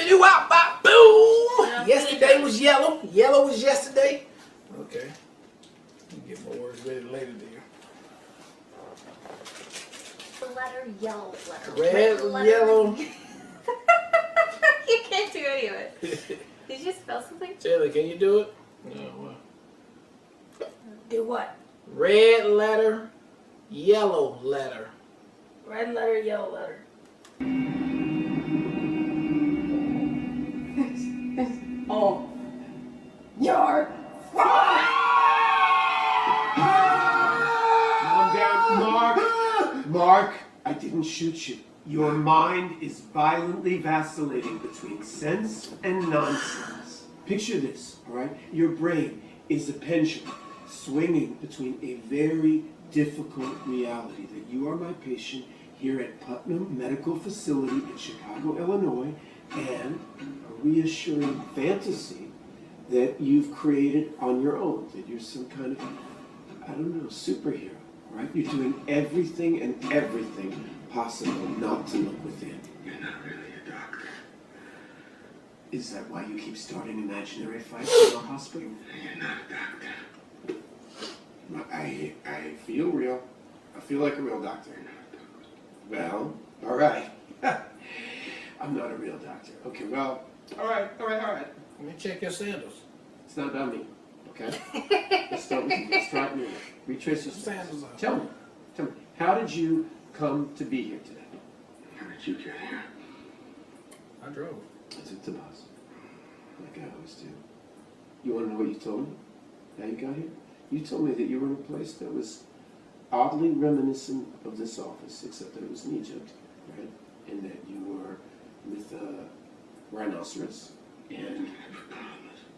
you out by boom. Yesterday was yellow. Yellow was yesterday. Okay. Get my words ready later, dear. The letter yellow letter. Red, letter. yellow. You can't do any of it. Did you spell something? Taylor, can you do it? No. What? Do what? Red letter, yellow letter. Red letter, yellow letter. Oh. You're Calm down, Mark, I didn't shoot you. Your mind is violently vacillating between sense and nonsense. Picture this, all right? Your brain is a pendulum swinging between a very difficult reality that you are my patient here at Putnam Medical Facility in Chicago, Illinois, and a reassuring fantasy that you've created on your own, that you're some kind of, I don't know, superhero, right? You're doing everything and everything possible not to look within. You're not really a doctor. Is that why you keep starting imaginary fights in our hospital? You're not a doctor. I feel real. I feel like a real doctor. Well, all right. I'm not a real doctor. Okay, well, all right. Let me check your sandals. It's not about me, okay? Let's start with you. Let's start with me. Retrace your Sandals steps. on. Tell me, how did you come to be here today? How did you get here? I drove. I took the bus, like I always do. You want to know what you told me? How you got here? You told me that you were in a place that was oddly reminiscent of this office, except that it was in Egypt, right? And that you were with a rhinoceros. And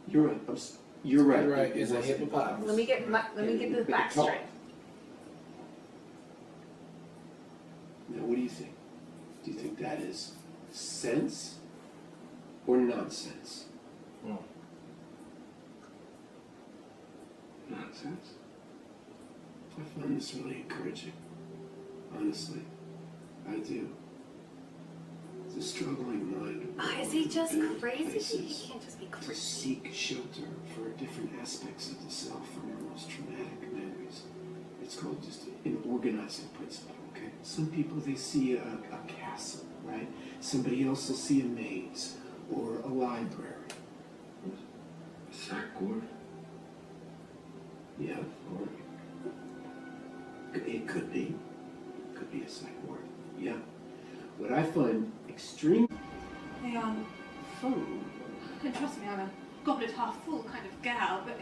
you're right. You're right. You're right. It's a hippopotamus. Let me get the back straight. Now, what do you think? Do you think that is sense or nonsense? Nonsense. I find this really encouraging. Honestly, I do. It's a struggling mind. Is he just and crazy? places He can't just be to crazy. seek shelter for different aspects of the self from our most traumatic memories. It's called just an organizing principle, okay? Some people, they see a castle, right? Somebody else will see a maze or a library. A psych ward? Yeah, or it could be. Could be a psych ward. Yeah. What I find extreme. They are full. And trust me, I'm a goblet half full kind of gal, but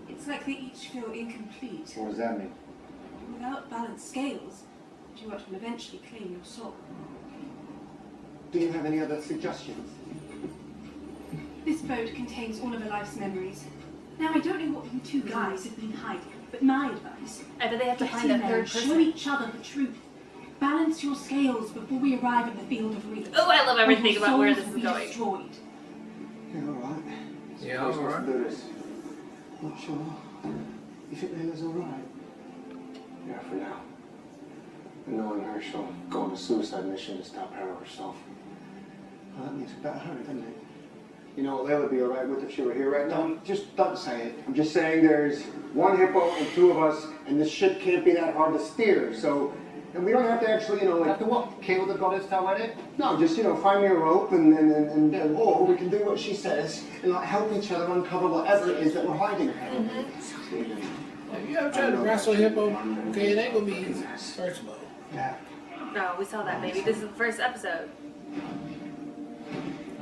it's like they each feel incomplete. What does that mean? Without balanced scales, duet will eventually claim your soul. Do you have any other suggestions? This boat contains all of her life's memories. Now, I don't know what you two guys have been hiding, but my advice: I bet they have to get find in a there third and show person. each other the truth. Balance your scales before we arrive at the field of reeds. Oh, I love or everything your about where souls this will is be going. Destroyed. Yeah, alright. Yeah, all right. Do this. Not sure. You think Layla's alright? Yeah, for now. And knowing her, she'll go on a suicide mission to stop her herself. Well, that means about her, doesn't it? You know what Layla would be alright with if she were here right now? Just don't say it. I'm just saying there's one hippo and two of us, and this ship can't be that hard to steer, so... And we don't have to actually, like... Have to what? Cable the goddess tell it? No, just, find me a rope or we can do what she says and, help each other uncover whatever it is that we're hiding. Have you ever tried to wrestle a hippo? Okay, it ain't gonna be easy, first of all. Yeah. No, we saw that, baby. This is the first episode.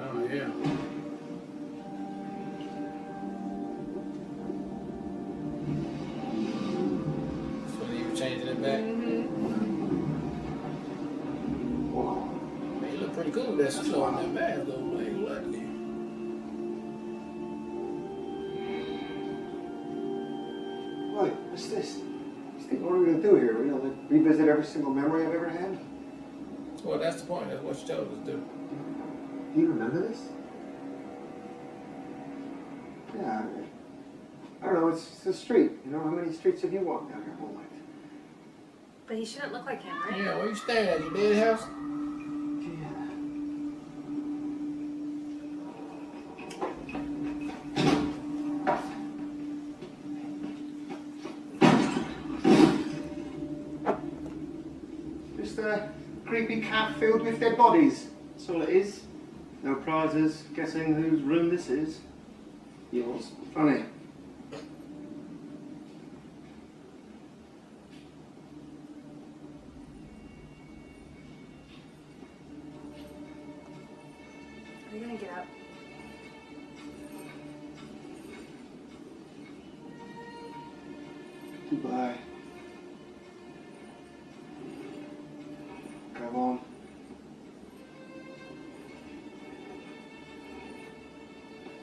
Oh, yeah. That's when you were changing it back. Whoa. Man, you look pretty cool with that snow on that mask, though. Like, what? Wait, what's this? What are we gonna do here? Revisit every single memory I've ever had? Well, that's the point. That's what you told us to do. Do you remember this? Yeah, I don't know, it's a street. How many streets have you walked down your whole life? But he shouldn't look like him, right? Yeah, where you staying at? Your dad's house? creepy cab filled with dead bodies. That's all it is. No prizes. Guessing whose room this is. Yours. Funny. Are you gonna get up? Goodbye. Go on.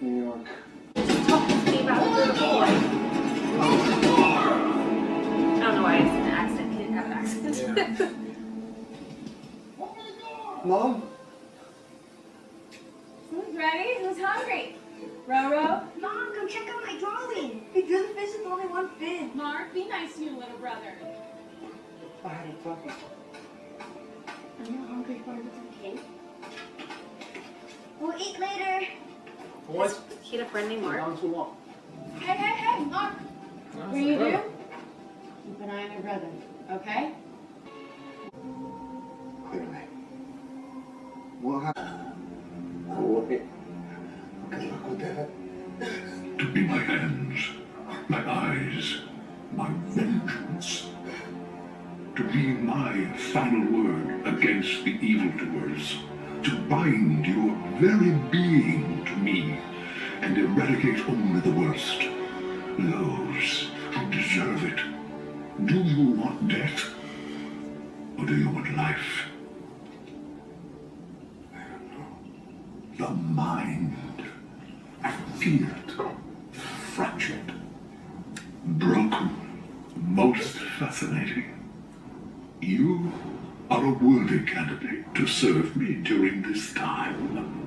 New York. Talking to me about the little boy. I don't know why it's an accident. He didn't have an accident. Yeah. Mom? Who's ready? Who's hungry? Roro? Mom, come check out my drawing. It doesn't fish with only one fin. Mark, be nice to your little brother. I had a thought. Are you hungry for a little cake? We'll eat later. Boys. He had a friend named Mark. Down to what? Hey, Mark. Nice What do you do? brother. Keep an eye on your brother, okay? Clearly. What happened? What? Good luck with that. To be my hands, my eyes, my vengeance. To be my final word against the evildoers. To bind your very being to me and eradicate only the worst. Those who deserve it. Do you want death? Or do you want life? I don't know. The mind. Feared, fractured, broken, most fascinating. You are a worthy candidate to serve me during this time.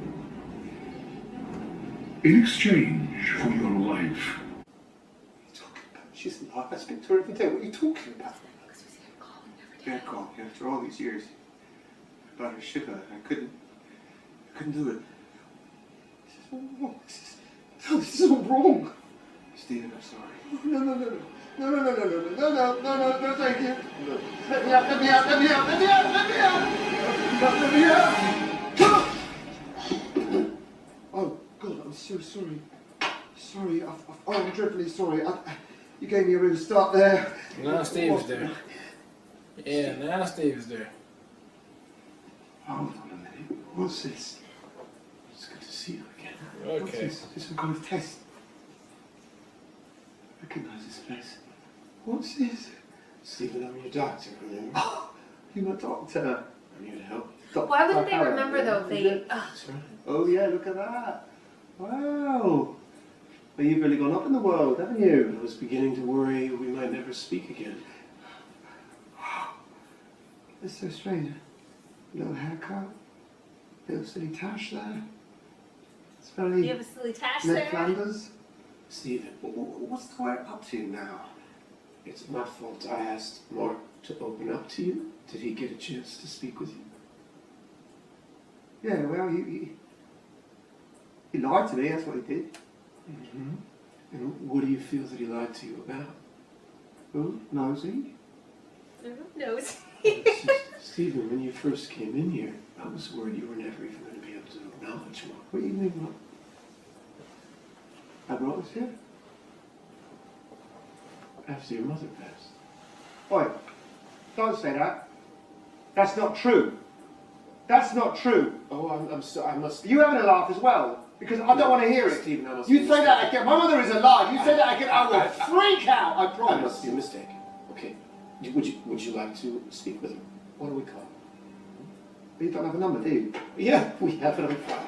In exchange for your life. What are you talking about? She's alive. I speak to her every day. What are you talking about? Because we see him calling every day. Yeah, God, yeah, after all these years. About her sugar, I couldn't do it. This is all wrong. This is all wrong. Stephen, I'm sorry. No, thank you. Let me out. Oh, God, I'm so sorry. Sorry, I'm dreadfully sorry. You gave me a real start there. Now Steve is there. Yeah, now Steve is there. Hold on a minute. What's this? It's good to see you again. What's Okay. this? Is this some kind of test? I recognise this place. What's this? Stephen, I'm your doctor, remember? Oh, you're my doctor. I'm here to help. Why wouldn't they Doctor remember Howard, though? yeah. They. That's right. Oh yeah, look at that. Wow. Well, you've really gone up in the world, haven't you? I was beginning to worry we might never speak again. It's so strange. Little haircut. Little silly tash there. It's very You have a silly tash Ned there. Flanders. Stephen, What's the guy up to now? it's my fault I asked Mark to open up to you. Did he get a chance to speak with you? Yeah, well, he lied to me, that's what he did. Mm-hmm. And what do you feel that he lied to you about? Who? Nosy? Nose. Stephen, when you first came in here, I was worried you were never even going to be able to acknowledge Mark. What do you mean, what? I brought us here? After your mother passed. Oi, don't say that. That's not true. That's not true. Oh, I'm sorry. I must. Are you having a laugh as well? Because I don't want to hear it. Stephen, I must You be say that mistaken. again. My mother is alive. You say that again. I will I- freak out. I I promise. must be mistaken. Okay. Would you like to speak with him? What do we call him? You don't have a number, do you? Yeah, we have it on file.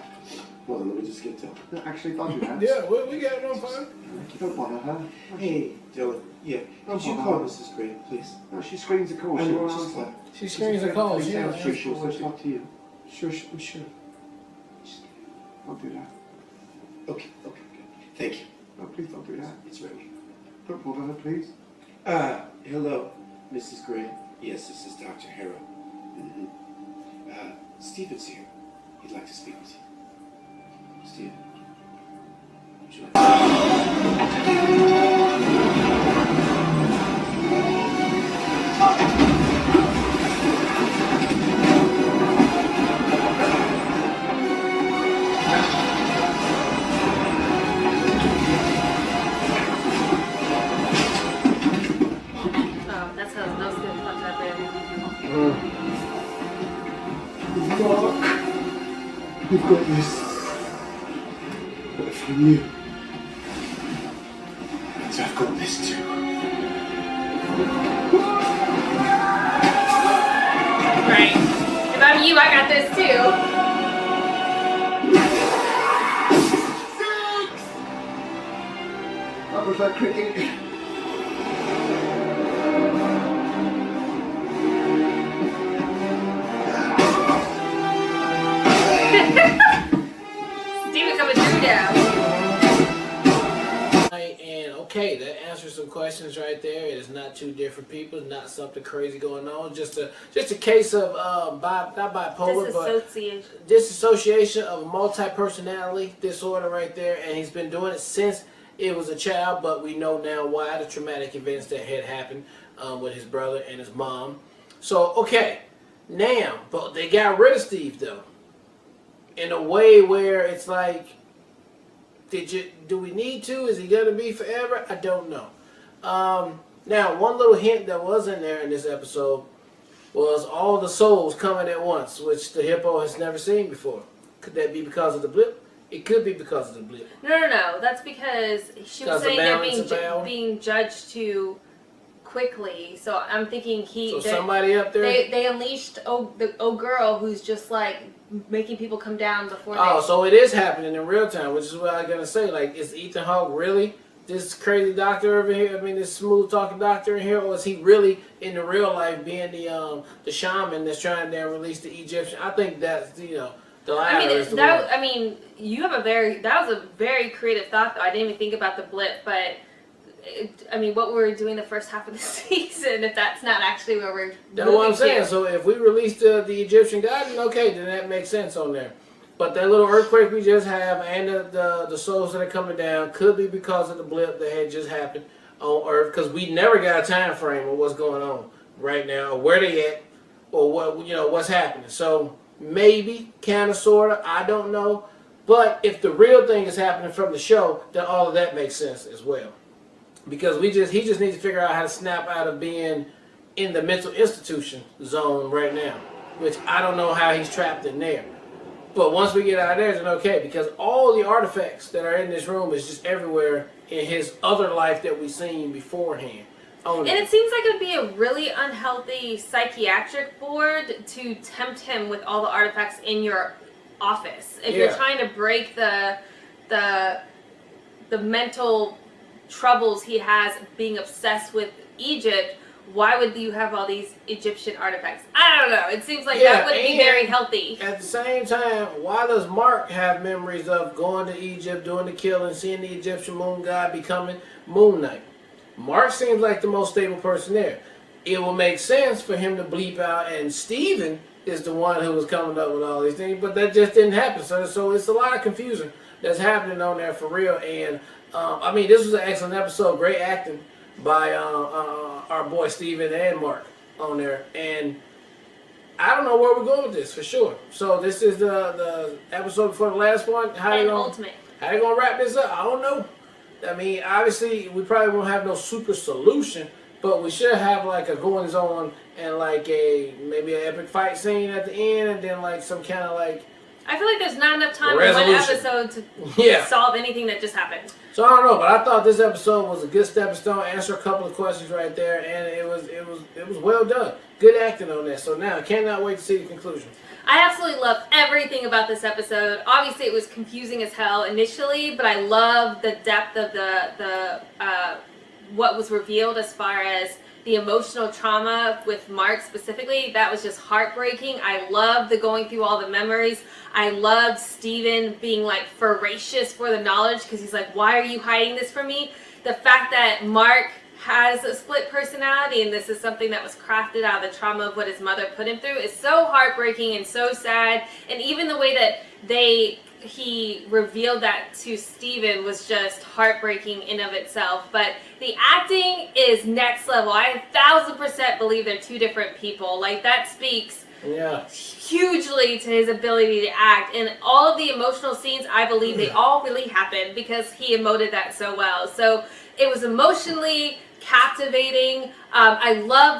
Well, then let me just get to him. No, actually, don't do that. Yeah, we got it on file. Don't bother her. Hey, Dylan. Yeah. Could you call Mrs. Gray, please? No, she screams a call. I She know, won't just answer. like. She screams and calls. Please Yeah, tell that's her she cool. wants to talk to you. Sure, I'm sure. Don't do that. Okay, good. Thank you. No, please don't do that. It's ringing. Don't bother her, please. Hello, Mrs. Gray. Yes, this is Dr. Harrow. Mm-hmm. Stephen's here. He'd like to speak with you. Stephen, would you like to... got this. But if I knew, I've got this too. Right. If I'm you, I got this too. I prefer cricket. Steven coming through now. And okay, that answers some questions right there. It is not two different people, not something crazy going on. Just a case of not bipolar, but disassociation of multi-personality disorder right there. And he's been doing it since it was a child, but we know now why, the traumatic events that had happened with his brother and his mom. So okay, now, but they got rid of Steve though, in a way where it's like, do we need to? Is he gonna be forever? I don't know. Now, one little hint that was in there in this episode was all the souls coming at once, which the hippo has never seen before. Could that be because of the blip? It could be because of the blip. No. That's because she was saying they're being judged too quickly. So I'm thinking somebody up there. They unleashed the girl who's just like making people come down before. So it is happening in real time, which is what I'm gonna say. Like, is Ethan Hawke really this crazy doctor over here? I mean, this smooth talking doctor in here, or is he really in the real life being the shaman that's trying to release the Egyptian? I think that's the latter. That was a very creative thought though. I didn't even think about the blip, but what we're doing the first half of the season, if that's not actually where we're that's what I'm saying. So if we release the Egyptian god, then okay, then that makes sense on there. But that little earthquake we just have and the souls that are coming down could be because of the blip that had just happened on Earth, because we never got a time frame of what's going on right now, or where they at, or what's happening. So maybe, kind of, sort of, I don't know. But if the real thing is happening from the show, then all of that makes sense as well. Because he just needs to figure out how to snap out of being in the mental institution zone right now, which I don't know how he's trapped in there. But once we get out of there, then okay, because all the artifacts that are in this room is just everywhere in his other life that we've seen beforehand. And it seems like it would be a really unhealthy psychiatric board to tempt him with all the artifacts in your office. If you're trying to break the mental troubles he has being obsessed with Egypt, why would you have all these Egyptian artifacts? I don't know. It seems like that wouldn't be very healthy. At the same time, why does Mark have memories of going to Egypt, doing the killing, seeing the Egyptian moon god, becoming Moon Knight? Mark seems like the most stable person there. It will make sense for him to bleep out, and Steven is the one who was coming up with all these things, but that just didn't happen. So it's a lot of confusion that's happening on there for real. And this was an excellent episode. Great acting by our boy Steven and Mark on there. And I don't know where we're going with this for sure. So this is the episode before the last one. How they gonna wrap this up? I don't know. I mean, obviously we probably won't have no super solution, but we should have like a goings on and like maybe an epic fight scene at the end, and then like some kind of like. I feel like there's not enough time in one episode to solve anything that just happened. So I don't know, but I thought this episode was a good stepping stone. Answer a couple of questions right there, and it was well done. Good acting on that. So now I cannot wait to see the conclusion. I absolutely love everything about this episode. Obviously, it was confusing as hell initially, but I love the depth of the what was revealed as far as the emotional trauma with Mark specifically. That was just heartbreaking. I loved the going through all the memories. I loved Steven being like voracious for the knowledge, because he's like, why are you hiding this from me? The fact that Mark has a split personality, and this is something that was crafted out of the trauma of what his mother put him through, is so heartbreaking and so sad. And even the way that he revealed that to Steven was just heartbreaking in of itself. But the acting is next level. I 1000% believe they're two different people. Like, that speaks hugely to his ability to act. And all of the emotional scenes, I believe they all really happened because he emoted that so well. So it was emotionally captivating. I love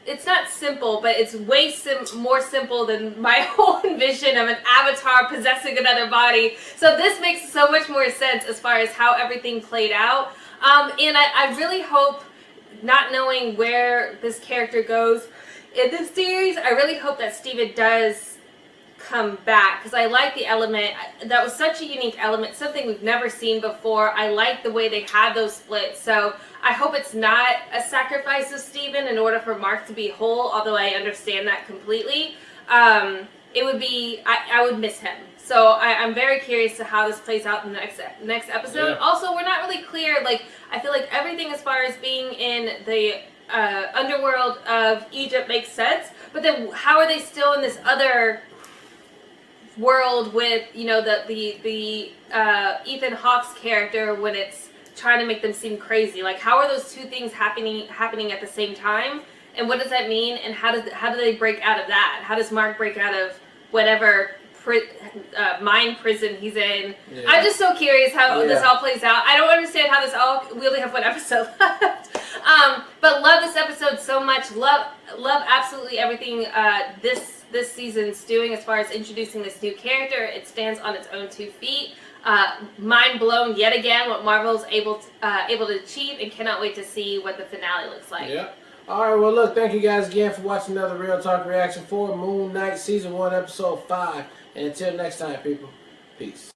it's not simple, but it's way more simple than my own vision of an avatar possessing another body. So this makes so much more sense as far as how everything played out. And I really hope, not knowing where this character goes in this series, I really hope that Steven does come back, because I like the element. That was such a unique element, something we've never seen before. I like the way they had those splits, so I hope it's not a sacrifice of Steven in order for Mark to be whole, although I understand that completely. It would be, I would miss him. So I'm very curious to how this plays out in the next episode. Yeah. Also, we're not really clear, like, I feel like everything as far as being in the underworld of Egypt makes sense, but then how are they still in this other world with, you know, the Ethan Hawke's character, when it's trying to make them seem crazy? Like, how are those two things happening at the same time, and what does that mean, and how do they break out of that? How does Mark break out of whatever mind prison he's in? Yeah. I'm just so curious how this Yeah. all plays out. I don't understand how this all, we only have one episode left. But love this episode so much. Love absolutely everything this season's doing as far as introducing this new character. It stands on its own 2 feet. Mind blown yet again what Marvel's able to achieve, and cannot wait to see what the finale looks like. Yeah. All right, well, look, thank you guys again for watching another Real Talk reaction for Moon Knight Season 1, Episode 5. And until next time, people, peace.